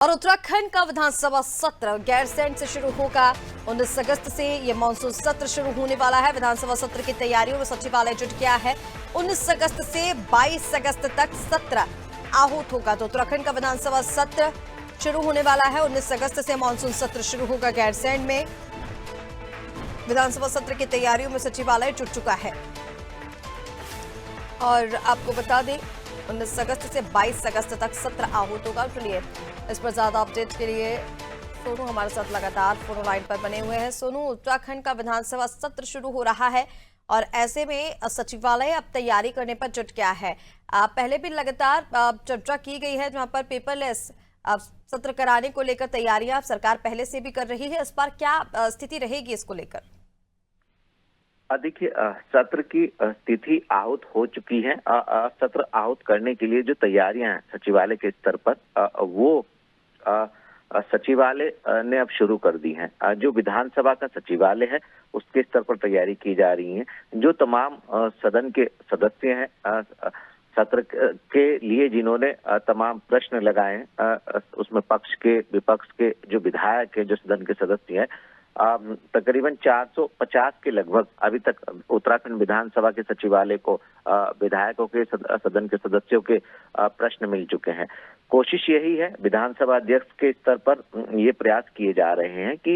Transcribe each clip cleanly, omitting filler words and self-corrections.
और उत्तराखंड का विधानसभा सत्र गैरसैंण से शुरू होगा। 19 अगस्त से ये मानसून सत्र शुरू होने वाला है। विधानसभा सत्र की तैयारियों में सचिवालय जुट गया है। 19 अगस्त से 22 अगस्त तक सत्र आहूत होगा। तो उत्तराखंड का विधानसभा सत्र शुरू होने वाला है। 19 अगस्त से मानसून सत्र शुरू होगा। गैरसैंण में विधानसभा सत्र की तैयारियों में सचिवालय जुट चुका है। और आपको बता दें 19 अगस्त से 22 अगस्त तक सत्र आहूत होगा। चलिए इस पर ज्यादा अपडेट के लिए सोनू हमारे साथ लगातार फोन लाइन पर बने हुए हैं। सोनू, उत्तराखंड का विधानसभा सत्र शुरू हो रहा है और ऐसे में सचिवालय अब तैयारी करने पर जुट गया है। पहले भी लगातार चर्चा की गई है जहां पर पेपरलेस सत्र कराने को लेकर तैयारियां सरकार पहले से भी कर रही है। इस बार क्या स्थिति रहेगी इसको लेकर? देखिए, सत्र की तिथि आहूत हो चुकी है। सत्र आहूत करने के लिए जो तैयारियां हैं सचिवालय के स्तर पर वो सचिवालय ने अब शुरू कर दी हैं। जो विधानसभा का सचिवालय है उसके स्तर पर तैयारी की जा रही है। जो तमाम सदन के सदस्य हैं सत्र के लिए जिन्होंने तमाम प्रश्न लगाए हैं, उसमें पक्ष के विपक्ष के जो विधायक हैं, जो सदन के सदस्य हैं, तकरीबन 450 के लगभग अभी तक उत्तराखंड विधानसभा के सचिवालय को विधायकों के सदन के सदस्यों के प्रश्न मिल चुके हैं। कोशिश यही है, विधानसभा अध्यक्ष के स्तर पर ये प्रयास किए जा रहे हैं कि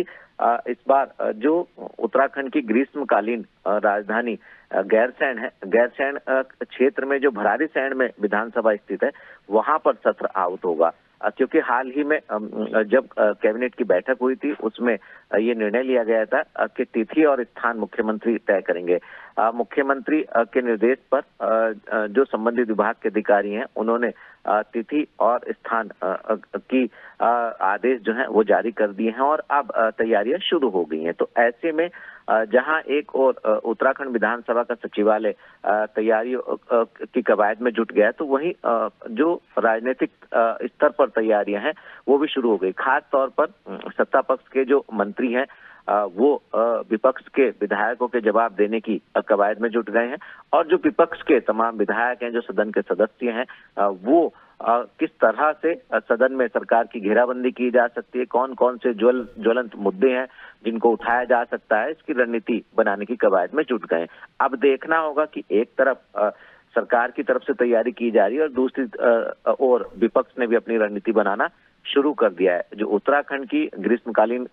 इस बार जो उत्तराखंड की ग्रीष्मकालीन राजधानी गैरसैंण है, गैरसैंण क्षेत्र में जो भराड़ीसैंण में विधानसभा स्थित है, वहां पर सत्र आहूत होगा। क्योंकि हाल ही में जब कैबिनेट की बैठक हुई थी उसमें ये निर्णय लिया गया था कि तिथि और स्थान मुख्यमंत्री तय करेंगे। मुख्यमंत्री के निर्देश पर जो संबंधित विभाग के अधिकारी हैं उन्होंने तिथि और स्थान की आदेश जो है वो जारी कर दिए हैं और अब तैयारियां शुरू हो गई हैं। तो ऐसे में जहां एक और उत्तराखंड विधानसभा का सचिवालय तैयारियों की कवायद में जुट गया है, तो वहीं जो राजनीतिक स्तर पर तैयारियां हैं वो भी शुरू हो गई। खास तौर पर सत्ता पक्ष के जो मंत्री हैं वो विपक्ष के विधायकों के जवाब देने की कवायद में जुट गए हैं और जो विपक्ष के तमाम विधायक हैं, जो सदन के सदस्य हैं, वो किस तरह से सदन में सरकार की घेराबंदी की जा सकती है, कौन कौन से ज्वलंत मुद्दे हैं जिनको उठाया जा सकता है, इसकी रणनीति बनाने की कवायद में जुट गए। अब देखना होगा कि एक तरफ सरकार की तरफ से तैयारी की जा रही है और दूसरी ओर विपक्ष ने भी अपनी रणनीति बनाना शुरू कर दिया है। जो उत्तराखंड की ग्रीष्मकालीन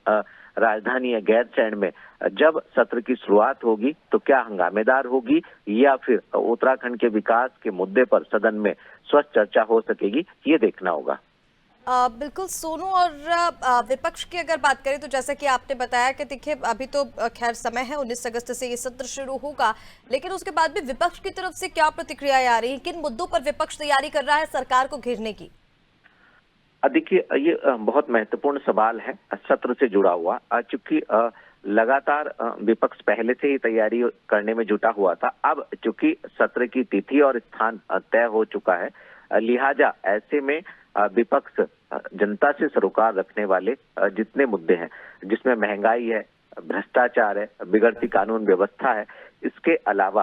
राजधानी है गैरसैंण में जब सत्र की शुरुआत होगी तो क्या हंगामेदार होगी या फिर उत्तराखंड के विकास के मुद्दे पर सदन में स्वस्थ चर्चा हो सकेगी, ये देखना होगा। बिल्कुल सोनू, और विपक्ष की अगर बात करें तो जैसा कि आपने बताया कि देखिए अभी तो खैर समय है, 19 अगस्त से ये सत्र शुरू होगा, लेकिन उसके बाद भी विपक्ष की तरफ से क्या प्रतिक्रियाएं आ रही हैं? किन मुद्दों पर विपक्ष तैयारी कर रहा है सरकार को घेरने की? देखिए, ये बहुत महत्वपूर्ण सवाल है सत्र से जुड़ा हुआ। चूंकि लगातार विपक्ष पहले से ही तैयारी करने में जुटा हुआ था। अब चूंकि सत्र की तिथि और स्थान तय हो चुका है, लिहाजा ऐसे में विपक्ष जनता से सरोकार रखने वाले जितने मुद्दे हैं, जिसमें महंगाई है, भ्रष्टाचार है, बिगड़ती कानून व्यवस्था है, इसके अलावा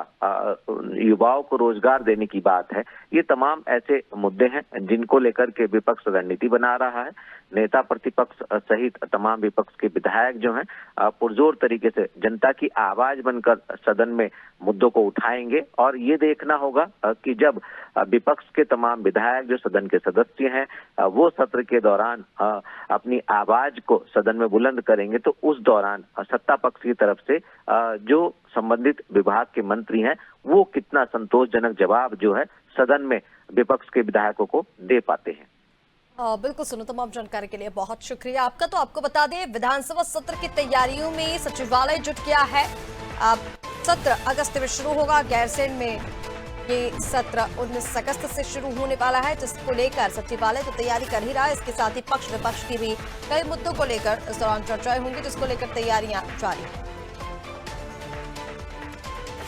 युवाओं को रोजगार देने की बात है, ये तमाम ऐसे मुद्दे हैं जिनको लेकर के विपक्ष रणनीति बना रहा है। नेता प्रतिपक्ष सहित तमाम विपक्ष के विधायक जो हैं पुरजोर तरीके से जनता की आवाज बनकर सदन में मुद्दों को उठाएंगे और ये देखना होगा कि जब विपक्ष के तमाम विधायक जो सदन के सदस्य हैं वो सत्र के दौरान अपनी आवाज को सदन में बुलंद करेंगे तो उस दौरान सत्ता पक्ष की तरफ से जो संबंधित विभाग के मंत्री हैं वो कितना संतोषजनक जवाब जो है सदन में विपक्ष के विधायकों को दे पाते हैं। बिल्कुल सुनो, तमाम जानकारी के लिए बहुत शुक्रिया आपका। तो आपको बता दें विधानसभा सत्र की तैयारियों में सचिवालय जुट गया है। अब सत्र अगस्त में शुरू होगा। गैरसैंण में ये सत्र 19 अगस्त से शुरू होने वाला है, जिसको लेकर सचिवालय तो तैयारी कर ही रहा है। इसके साथ ही पक्ष विपक्ष की भी कई मुद्दों को लेकर इस दौरान चर्चाएं होंगी, जिसको लेकर तैयारियां जारी हैं।